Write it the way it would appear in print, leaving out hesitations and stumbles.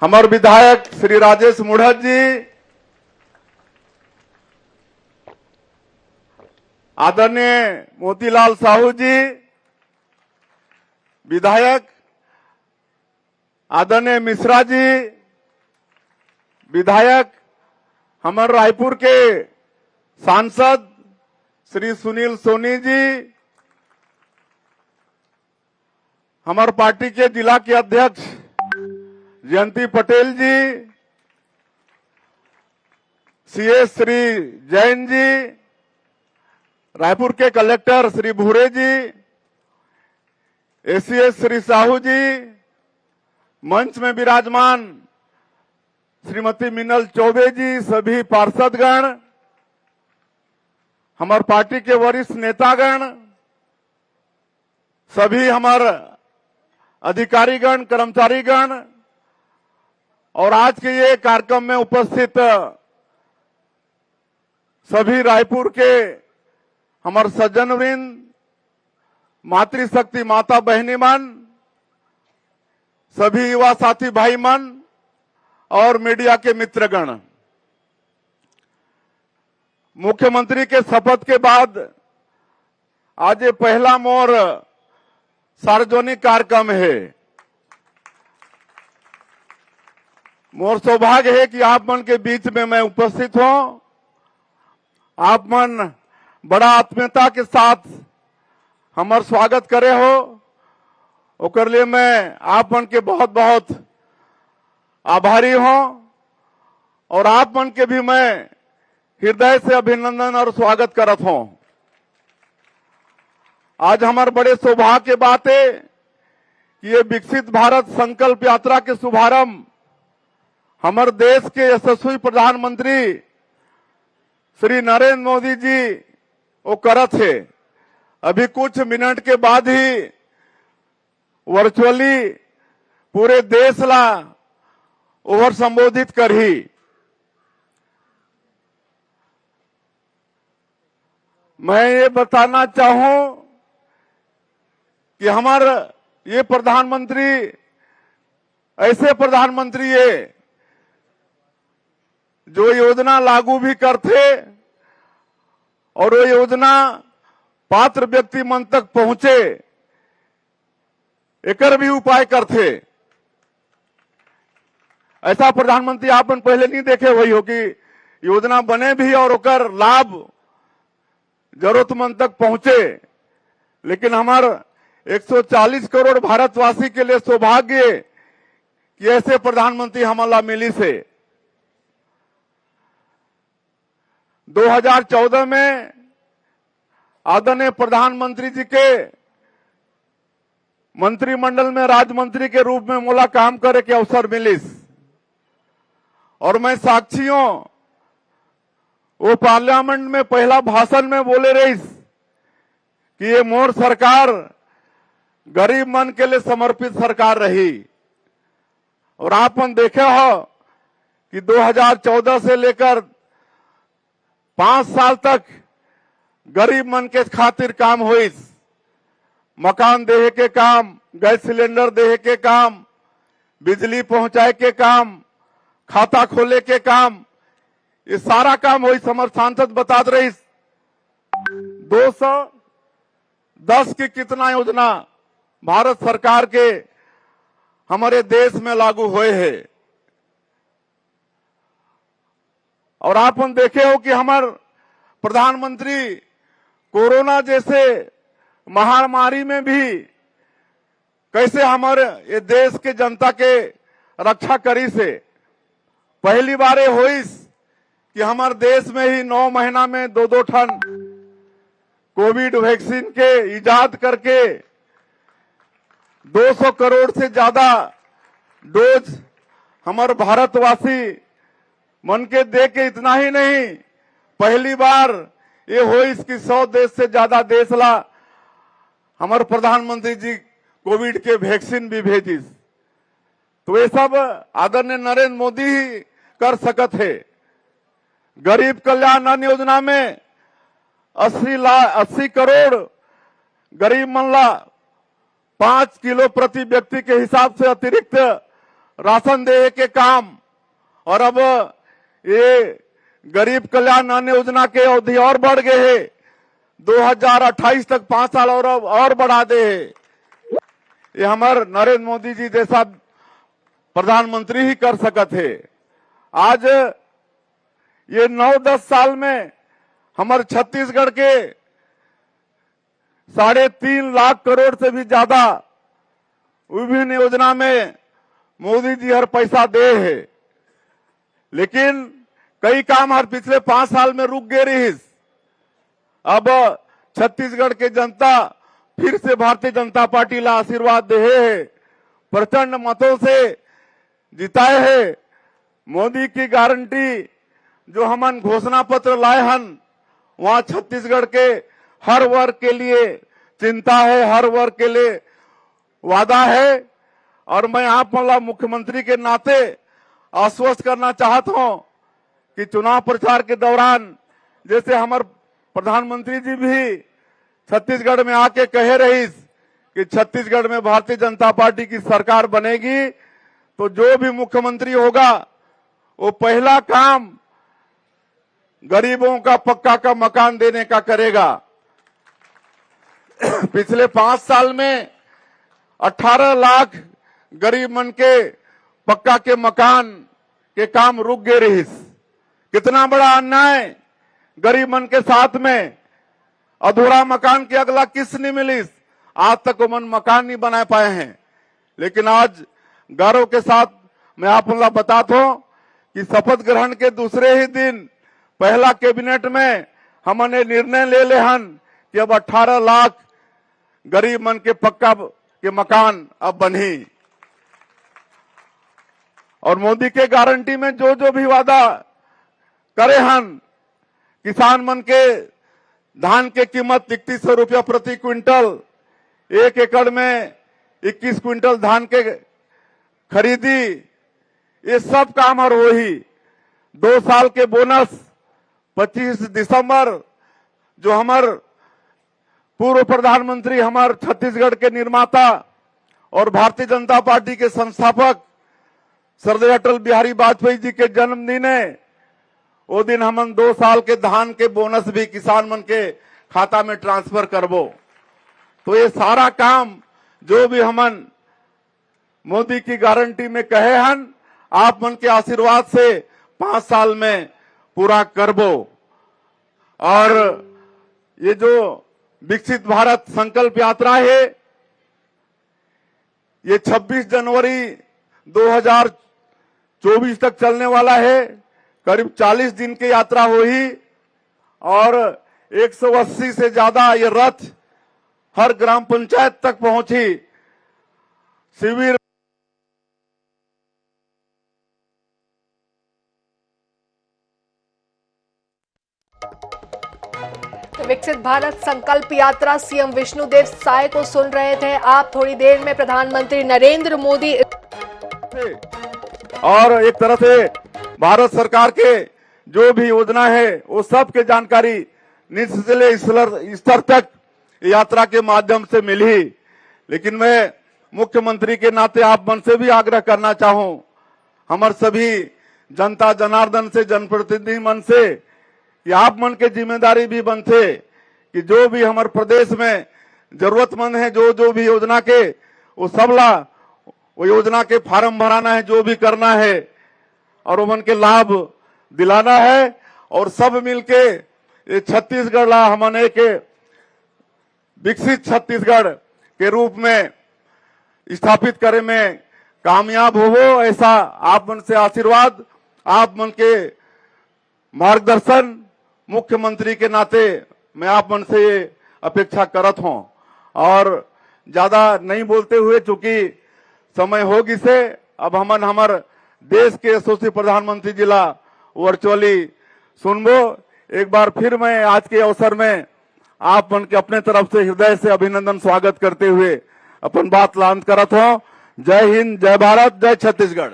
हमारे विधायक श्री राजेश मुढ़त जी, आदरणीय मोतीलाल साहू जी, विधायक आदरणीय मिश्रा जी, विधायक हमारे रायपुर के सांसद श्री सुनील सोनी जी, हमारे पार्टी के जिला के अध्यक्ष जयंती पटेल जी, सीएस श्री जैन जी, रायपुर के कलेक्टर श्री भूरे जी, एसीएस श्री साहू जी, मंच में विराजमान श्रीमती मिनल चौबे जी, सभी पार्षदगण, हमारे पार्टी के वरिष्ठ नेतागण, सभी हमारे अधिकारीगण, कर्मचारीगण और आज के ये कार्यक्रम में उपस्थित सभी रायपुर के हमारे सज्जनवृंद, मातृशक्ति माता बहनी मन, सभी युवा साथी भाई मन और मीडिया के मित्रगण, मुख्यमंत्री के शपथ के बाद आज ये पहला मोर सार्वजनिक कार्यक्रम है। मोर सौभाग्य है कि आप मन के बीच में मैं उपस्थित हूं। आप मन बड़ा आत्मीयता के साथ हमार स्वागत करे हो, ओकर लिए मैं आप मन के बहुत बहुत आभारी हूं और आप मन के भी मैं हृदय से अभिनंदन और स्वागत करत हूं। आज हमारे बड़े सौभाग्य की बात है कि ये विकसित भारत संकल्प यात्रा के शुभारंभ हमारे देश के यशस्वी प्रधानमंत्री श्री नरेंद्र मोदी जी वो करत है। अभी कुछ मिनट के बाद ही वर्चुअली पूरे देश ला ओवर संबोधित कर ही। मैं ये बताना चाहूं कि हमारे ये प्रधानमंत्री ऐसे प्रधानमंत्री है जो योजना लागू भी करते और वो योजना पात्र व्यक्ति मन तक पहुंचे, एकर भी उपाय करते। ऐसा प्रधानमंत्री आपन पहले नहीं देखे वही हो कि योजना बने भी और ओकर लाभ जरूरतमंद तक पहुंचे। लेकिन हमारे 140 करोड़ भारतवासी के लिए सौभाग्य कि ऐसे प्रधानमंत्री हमारा मिली से। 2014 में आदरणीय प्रधानमंत्री जी के मंत्रिमंडल में राज्य मंत्री के रूप में मोला काम करे के अवसर मिलिस और मैं साक्षियों वो पार्लियामेंट में पहला भाषण में बोले रहीस कि ये मोर सरकार गरीब मन के लिए समर्पित सरकार रही। और आप मन देखे हो कि 2014 से लेकर 5 साल तक गरीब मन के खातिर काम हुई। मकान देहे के काम, गैस सिलेंडर देहे के काम, बिजली पहुंचाए के काम, खाता खोले के काम, ये सारा काम हुई। हमारे सांसद बता रही 210 की कितना योजना भारत सरकार के हमारे देश में लागू हुए हैं। और आप हम देखे हो कि हमारे प्रधानमंत्री कोरोना जैसे महामारी में भी कैसे हमारे ये देश के जनता के रक्षा करी से। पहली बार हुई कि हमारे देश में ही 9 महीना में 2-2 ठन कोविड वैक्सीन के इजाद करके 200 करोड़ से ज्यादा डोज हमारे भारतवासी मन के दे के। इतना ही नहीं, पहली बार ये हो इसकी 100 देश से ज्यादा देश ला हमारे प्रधानमंत्री जी कोविड के वैक्सीन भी भेजिस। तो ये सब आदरणीय नरेंद्र मोदी ही कर सकत है। गरीब कल्याण अन्न योजना में 80 करोड़ गरीब मन ला 5 किलो प्रति व्यक्ति के हिसाब से अतिरिक्त राशन दे के काम, और अब ये गरीब कल्याण अन्न योजना के अवधि और बढ़ गए है, 2028 तक 5 साल और बढ़ा दे है। ये हमारे नरेंद्र मोदी जी जैसा प्रधानमंत्री ही कर सकत है। आज ये 9-10 साल में हमारे छत्तीसगढ़ के 3.5 लाख करोड़ से भी ज्यादा विभिन्न योजना में मोदी जी हर पैसा दे है, लेकिन कई काम हर पिछले 5 साल में रुक गए रही। अब छत्तीसगढ़ के जनता फिर से भारतीय जनता पार्टी ला आशीर्वाद दे है, प्रचंड मतों से जिताए है। मोदी की गारंटी जो हमन घोषणा पत्र लाए हन, वहां छत्तीसगढ़ के हर वर्ग के लिए चिंता है, हर वर्ग के लिए वादा है। और मैं आप वाला मुख्यमंत्री के नाते आश्वस्त करना चाहता हूं कि चुनाव प्रचार के दौरान जैसे हमारे प्रधानमंत्री जी भी छत्तीसगढ़ में आके कहे रहीस कि छत्तीसगढ़ में भारतीय जनता पार्टी की सरकार बनेगी, तो जो भी मुख्यमंत्री होगा वो पहला काम गरीबों का पक्का का मकान देने का करेगा। पिछले 5 साल में 18 लाख गरीब मन के पक्का के मकान के काम रुक गए रही। कितना बड़ा अन्याय गरीब मन के साथ में। अधूरा मकान की अगला किस्त नहीं मिली, आज तक वो मन मकान नहीं बना पाए हैं। लेकिन आज गौरव के साथ मैं आप लोग बताता हूं कि शपथ ग्रहण के दूसरे ही दिन पहला कैबिनेट में हमने निर्णय ले ले हन कि अब 18 लाख गरीब मन के पक्का के मकान अब बनी। और मोदी के गारंटी में जो जो भी वादा करे हन, किसान मन के धान के कीमत 3100 रुपया प्रति क्विंटल, 1 एकड़ में 21 क्विंटल धान के खरीदी, ये सब काम और वही 2 साल के बोनस 25 दिसंबर जो हमार पूर्व प्रधानमंत्री, हमारे छत्तीसगढ़ के निर्माता और भारतीय जनता पार्टी के संस्थापक श्रद्धेय अटल बिहारी वाजपेयी जी के जन्मदिन है, वो दिन हमन 2 साल के धान के बोनस भी किसान मन के खाता में ट्रांसफर करबो। तो ये सारा काम जो भी हमन मोदी की गारंटी में कहे हन, आप मन के आशीर्वाद से 5 साल में पूरा करबो। और ये जो विकसित भारत संकल्प यात्रा है, ये 26 जनवरी 2024 तक चलने वाला है। करीब 40 दिन की यात्रा हुई और 180 से ज्यादा ये रथ हर ग्राम पंचायत तक पहुंची। शिविर विकसित भारत संकल्प यात्रा सीएम विष्णुदेव साय को सुन रहे थे आप। थोड़ी देर में प्रधानमंत्री नरेंद्र मोदी और एक तरह से भारत सरकार के जो भी योजना है वो सब के जानकारी निचले स्तर तक यात्रा के माध्यम से मिली। लेकिन मैं मुख्यमंत्री के नाते आप मन से भी आग्रह करना चाहूं, हमारे सभी जनता जनार्दन से, जनप्रतिनिधि मन से, कि आप मन के जिम्मेदारी भी बनते कि जो भी हमारे प्रदेश में जरूरतमंद है, जो जो भी योजना के वो सबला वो योजना के फार्म भराना है, जो भी करना है और उमन के लाभ दिलाना है। और सब मिलके ये छत्तीसगढ़ ला हमने के विकसित छत्तीसगढ़ के रूप में स्थापित करे में कामयाब हो, ऐसा आप मन से आशीर्वाद, आप मन के मार्गदर्शन मुख्यमंत्री के नाते मैं आप मन से ये अपेक्षा करत हूं। और ज्यादा नहीं बोलते हुए, चूंकि समय होगी से, अब हमन हमार देश के यशस्वी प्रधानमंत्री जिला वर्चुअली सुनबो। एक बार फिर मैं आज के अवसर में आप मन के अपने तरफ से हृदय से अभिनंदन स्वागत करते हुए अपन बात लांत करत हूं। जय हिंद, जय भारत, जय छत्तीसगढ़।